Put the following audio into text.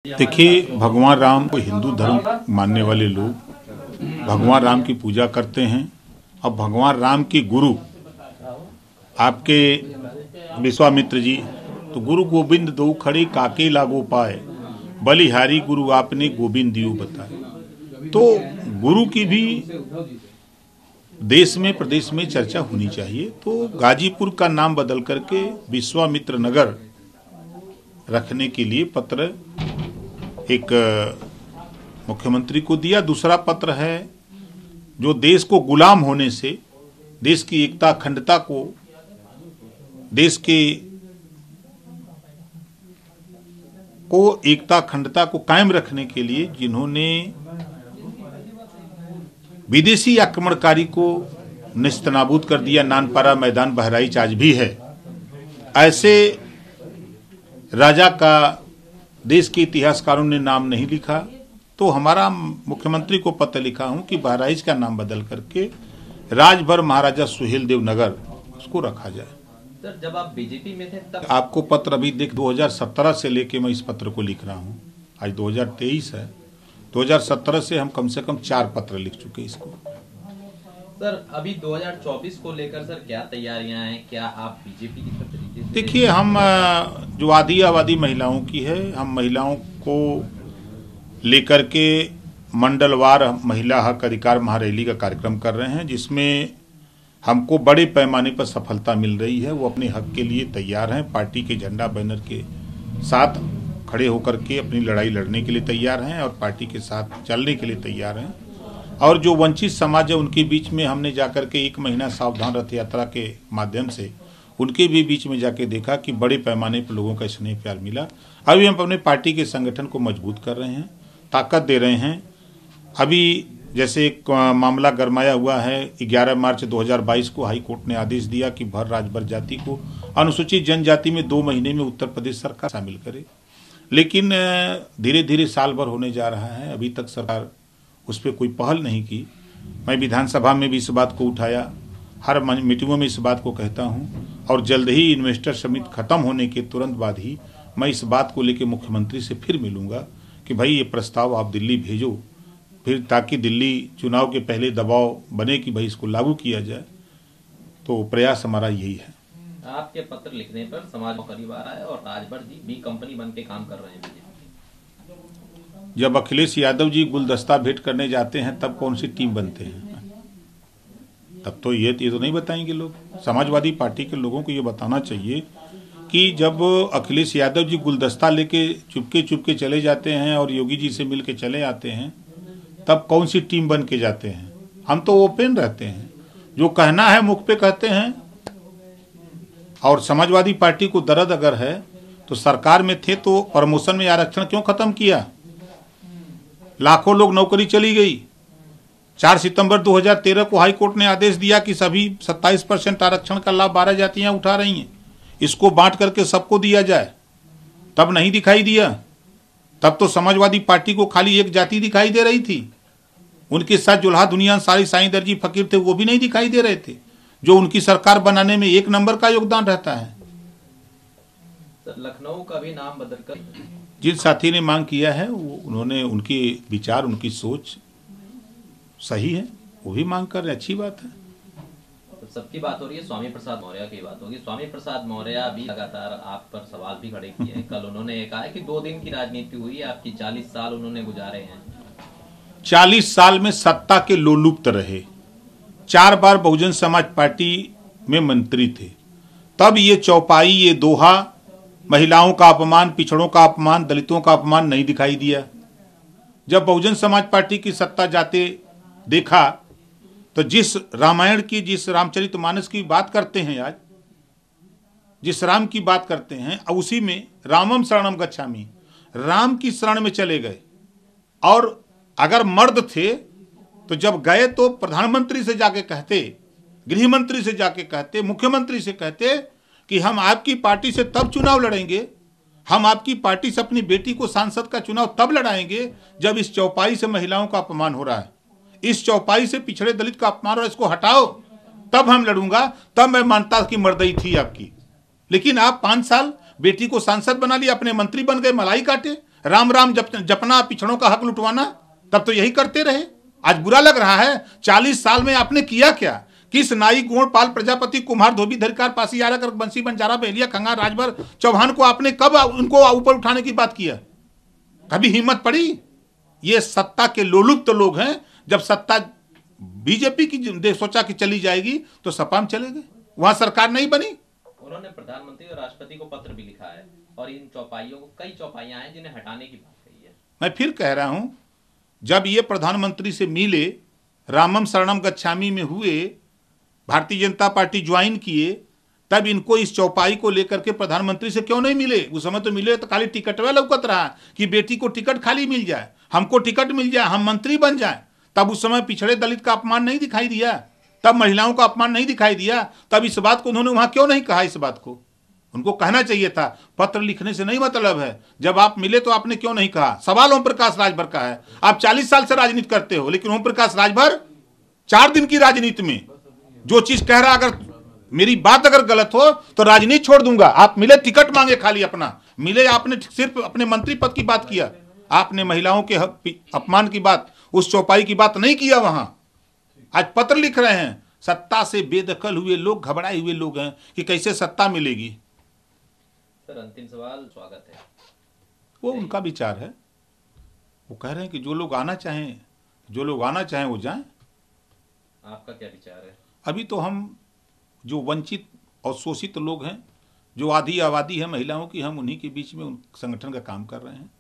देखिए, भगवान राम को हिंदू धर्म मानने वाले लोग भगवान राम की पूजा करते हैं और भगवान राम की गुरु आपके विश्वामित्र जी, तो गुरु गोविंद दो खड़े काके लागो पाए, बलिहारी गुरु आपने गोविंद दियो बताए। तो गुरु की भी देश में प्रदेश में चर्चा होनी चाहिए। तो गाजीपुर का नाम बदल करके विश्वामित्र नगर रखने के लिए पत्र एक मुख्यमंत्री को दिया। दूसरा पत्र है जो देश को गुलाम होने से, देश की एकता अखंडता को, देश के एकता अखंडता को कायम रखने के लिए जिन्होंने विदेशी आक्रमणकारी को नेस्तनाबूद कर दिया, नानपारा मैदान बहराइच आज भी है, ऐसे राजा का देश के इतिहासकारों ने नाम नहीं लिखा। तो हमारा मुख्यमंत्री को पत्र लिखा हूं कि बहराइच का नाम बदल करके राजभर महाराजा सुहेलदेव नगर उसको रखा जाए। सर, जब आप बीजेपी में थे तब आपको पत्र अभी देख 2017 से लेके मैं इस पत्र को लिख रहा हूं, आज 2023 है। 2017 से हम कम से कम 4 पत्र लिख चुके इसको। सर, अभी 2024 को लेकर सर क्या तैयारियां हैं? क्या आप बीजेपी की तरीके से? देखिए, हम जो आदि आबादी महिलाओं की है, हम महिलाओं को लेकर के मंडलवार महिला हक अधिकार महारैली का कार्यक्रम कर रहे हैं, जिसमें हमको बड़े पैमाने पर सफलता मिल रही है। वो अपने हक के लिए तैयार हैं, पार्टी के झंडा बैनर के साथ खड़े होकर के अपनी लड़ाई लड़ने के लिए तैयार हैं और पार्टी के साथ चलने के लिए तैयार हैं। और जो वंचित समाज है उनके बीच में हमने जाकर के 1 महीना सावधान रथ यात्रा के माध्यम से उनके भी बीच में जाके देखा कि बड़े पैमाने पर लोगों का स्नेह प्यार मिला। अभी हम अपने पार्टी के संगठन को मजबूत कर रहे हैं, ताकत दे रहे हैं। अभी जैसे एक मामला गरमाया हुआ है, 11 मार्च 2022 को हाई कोर्ट ने आदेश दिया कि भर राजभर जाति को अनुसूचित जनजाति में 2 महीने में उत्तर प्रदेश सरकार शामिल करे। लेकिन धीरे धीरे साल भर होने जा रहा है, अभी तक सरकार उस पर कोई पहल नहीं की। मैं विधानसभा में भी इस बात को उठाया, हर मीटिंगों में इस बात को कहता हूं, और जल्द ही इन्वेस्टर समिट खत्म होने के तुरंत बाद ही मैं इस बात को लेकर मुख्यमंत्री से फिर मिलूंगा कि भाई ये प्रस्ताव आप दिल्ली भेजो, फिर ताकि दिल्ली चुनाव के पहले दबाव बने कि भाई इसको लागू किया जाए। तो प्रयास हमारा यही है। आपके पत्र लिखने पर समाज को करीब आ रहा है और राजभर जी भी कंपनी बन के काम कर रहे हैं। जब अखिलेश यादव जी गुलदस्ता भेंट करने जाते हैं तब कौन सी टीम बनते हैं? तब तो ये तो नहीं बताएंगे लोग। समाजवादी पार्टी के लोगों को ये बताना चाहिए कि जब अखिलेश यादव जी गुलदस्ता लेके चुपके चले जाते हैं और योगी जी से मिल के चले आते हैं, तब कौन सी टीम बन के जाते हैं? हम तो ओपन रहते हैं, जो कहना है मुख पे कहते हैं। और समाजवादी पार्टी को दर्द अगर है तो सरकार में थे तो प्रमोशन में आरक्षण क्यों खत्म किया? लाखों लोग नौकरी चली गई। 4 सितंबर 2013 को हाई कोर्ट ने आदेश दिया कि सभी 27% आरक्षण का लाभ 12 जातियां उठा रही हैं, इसको बांट करके सबको दिया जाए। तब नहीं दिखाई दिया। तब तो समाजवादी पार्टी को खाली एक जाति दिखाई दे रही थी। उनके साथ जुल्हा दुनिया सारी साईं दर्जी फकीर थे, वो भी नहीं दिखाई दे रहे थे, जो उनकी सरकार बनाने में 1 नंबर का योगदान रहता है। लखनऊ का भी नाम बदलकर जिन साथी ने मांग किया है उन्होंने, उनके विचार उनकी सोच सही है, वो भी मांग कर रहे, अच्छी बात है। तो सबकी बात हो रही है, स्वामी प्रसाद मौर्य की बात होगी। स्वामी प्रसाद मौर्य भी लगातार आप पर सवाल भी खड़े किए हैं। कल उन्होंने ये कहा है कि 2 दिन की राजनीति हुई है, आपकी 40 साल उन्होंने गुजारे हैं। 40 साल में सत्ता के लोलुप्त रहे, 4 बार बहुजन समाज पार्टी में मंत्री थे, तब ये चौपाई, ये दोहा, महिलाओं का अपमान, पिछड़ों का अपमान, दलितों का अपमान नहीं दिखाई दिया। जब बहुजन समाज पार्टी की सत्ता जाते देखा तो जिस रामायण की, जिस रामचरितमानस की बात करते हैं आज, जिस राम की बात करते हैं, उसी में रामम शरणम गच्छामि, राम की शरण में चले गए। और अगर मर्द थे तो जब गए तो प्रधानमंत्री से जाके कहते, गृह मंत्री से जाके कहते, मुख्यमंत्री से कहते कि हम आपकी पार्टी से तब चुनाव लड़ेंगे, हम आपकी पार्टी से अपनी बेटी को सांसद का चुनाव तब लड़ाएंगे जब इस चौपाई से महिलाओं का अपमान हो रहा है, इस चौपाई से पिछड़े दलित का अपमान हो रहा है, इसको हटाओ, तब हम लड़ूंगा, तब मैं मानता कि मर्दई थी आपकी। लेकिन आप 5 साल बेटी को सांसद बना लिया, अपने मंत्री बन गए, मलाई काटे, राम राम जपना, पिछड़ों का हक लुटवाना, तब तो यही करते रहे। आज बुरा लग रहा है। 40 साल में आपने किया क्या? किस नाई, गोंड, पाल, प्रजापति, कुम्हार, धोबी, धरिकार, पासी, आरा, कर, बंसी, बंजारा, बहेलिया, खंगार, राजभर, चौहान को आपने कब उनको ऊपर उठाने की बात किया? कभी हिम्मत पड़ी? ये सत्ता के लोलुप तो लोग हैं। जब सत्ता बीजेपी की सोचा कि चली जाएगी तो सपा में चले गए, वहां सरकार नहीं बनी। उन्होंने प्रधानमंत्री और राष्ट्रपति को पत्र भी लिखा है और इन चौपाइयों को, कई चौपाइयां हैं जिन्हें हटाने की बात कही है। मैं फिर कह रहा हूं, जब ये प्रधानमंत्री से मिले, रामम शरणम गच्छामी में हुए, भारतीय जनता पार्टी ज्वाइन किए, तब इनको इस चौपाई को लेकर के प्रधानमंत्री से क्यों नहीं मिले? उस समय तो मिले तो खाली टिकट वाला लौकत रहा कि बेटी को टिकट खाली मिल जाए, हमको टिकट मिल जाए, हम मंत्री बन जाए। तब उस समय पिछड़े दलित का अपमान नहीं दिखाई दिया, तब महिलाओं का अपमान नहीं दिखाई दिया। तब इस बात को उन्होंने वहां क्यों नहीं कहा? इस बात को उनको कहना चाहिए था। पत्र लिखने से नहीं मतलब है, जब आप मिले तो आपने क्यों नहीं कहा? सवाल ओम प्रकाश राजभर का है। आप 40 साल से राजनीति करते हो, लेकिन ओम प्रकाश राजभर 4 दिन की राजनीति में जो चीज कह रहा, अगर मेरी बात अगर गलत हो तो राजनीति छोड़ दूंगा। आप मिले, टिकट मांगे, खाली अपना मिले, आपने सिर्फ अपने मंत्री पद की बात किया, आपने महिलाओं के अपमान की बात, उस चौपाई की बात नहीं किया वहां। आज पत्र लिख रहे हैं। सत्ता से बेदखल हुए लोग, घबराए हुए लोग हैं कि कैसे सत्ता मिलेगी। सर, अंतिम सवाल, स्वागत है। वो उनका विचार है, वो कह रहे हैं कि जो लोग आना चाहें वो जाएं। आपका क्या विचार है? अभी तो हम जो वंचित और शोषित लोग हैं, जो आधी आबादी है महिलाओं की, हम उन्हीं के बीच में उन संगठन का काम कर रहे हैं।